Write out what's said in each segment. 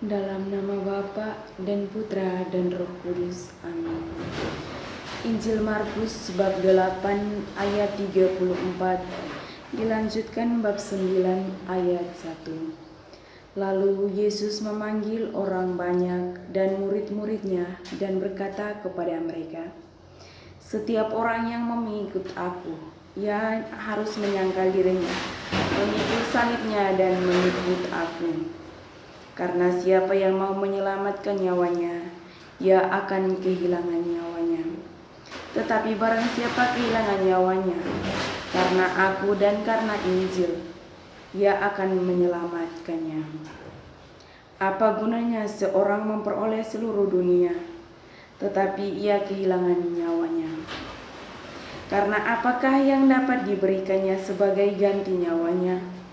Dalam nama Bapa dan Putra dan Roh Kudus. Amin. Injil Markus bab 8 ayat 34 dilanjutkan bab 9 ayat 1. Lalu Yesus memanggil orang banyak dan murid-muridnya dan berkata kepada mereka, "Setiap orang yang mengikut aku, ia harus menyangkal dirinya, memikul salibnya dan mengikut aku. Karena siapa yang mau menyelamatkan nyawanya, ia akan kehilangan nyawanya. Tetapi barang siapa kehilangan nyawanya, karena aku dan karena Injil, ia akan menyelamatkannya. Apa gunanya seorang memperoleh seluruh dunia, tetapi ia kehilangan nyawanya? Karena apakah yang dapat diberikannya sebagai ganti nyawanya?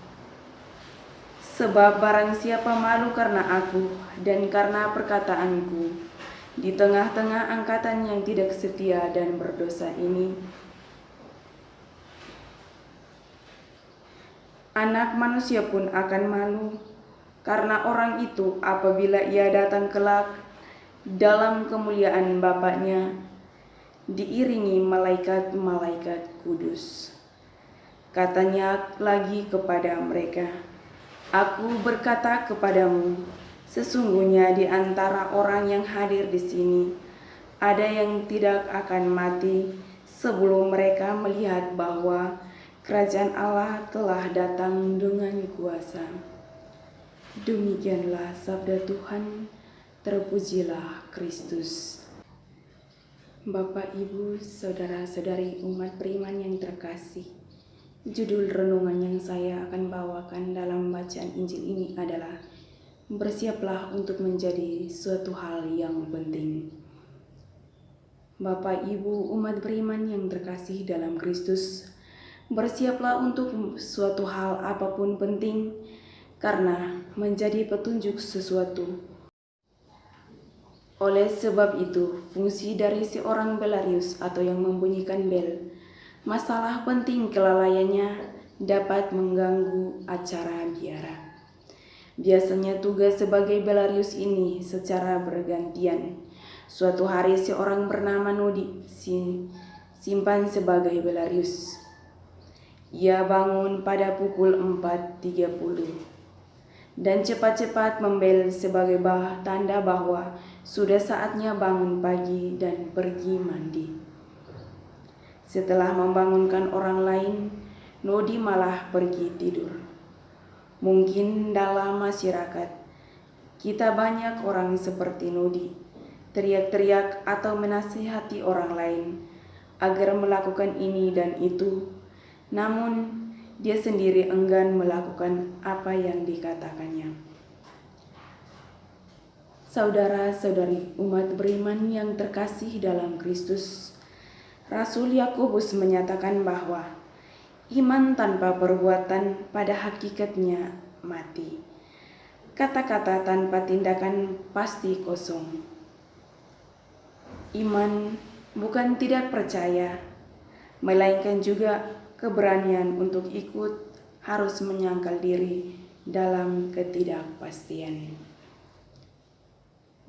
Sebab barang siapa malu karena aku dan karena perkataanku di tengah-tengah angkatan yang tidak setia dan berdosa ini, Anak Manusia pun akan malu karena orang itu apabila ia datang kelak dalam kemuliaan Bapa-Nya diiringi malaikat-malaikat kudus." Katanya lagi kepada mereka, "Aku berkata kepadamu, sesungguhnya di antara orang yang hadir di sini, ada yang tidak akan mati sebelum mereka melihat bahwa kerajaan Allah telah datang dengan kuasa." Demikianlah sabda Tuhan, terpujilah Kristus. Bapak, Ibu, saudara-saudari umat beriman yang terkasih, judul renungan yang saya akan bawakan dalam bacaan Injil ini adalah "Bersiaplah untuk menjadi suatu hal yang penting." Bapak, Ibu, umat beriman yang terkasih dalam Kristus, bersiaplah untuk suatu hal apapun penting, karena menjadi petunjuk sesuatu. Oleh sebab itu, fungsi dari seorang Belarius atau yang membunyikan bel, masalah penting kelalaiannya dapat mengganggu acara biara. Biasanya tugas sebagai Belarius ini secara bergantian. Suatu hari seorang bernama Nodi simpan sebagai Belarius. Ia bangun pada pukul 4.30 dan cepat-cepat membel sebagai tanda bahwa sudah saatnya bangun pagi dan pergi mandi. Setelah membangunkan orang lain, Nodi malah pergi tidur. Mungkin dalam masyarakat kita banyak orang seperti Nodi, teriak-teriak atau menasihati orang lain agar melakukan ini dan itu, namun dia sendiri enggan melakukan apa yang dikatakannya. Saudara-saudari umat beriman yang terkasih dalam Kristus, Rasul Yakobus menyatakan bahwa iman tanpa perbuatan pada hakikatnya mati. Kata-kata tanpa tindakan pasti kosong. Iman bukan tidak percaya, melainkan juga keberanian untuk ikut harus menyangkal diri dalam ketidakpastian.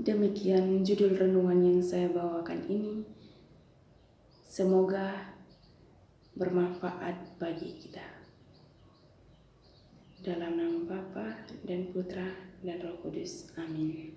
Demikian judul renungan yang saya bawakan ini. Semoga bermanfaat bagi kita. Dalam nama Bapa dan Putra dan Roh Kudus. Amin.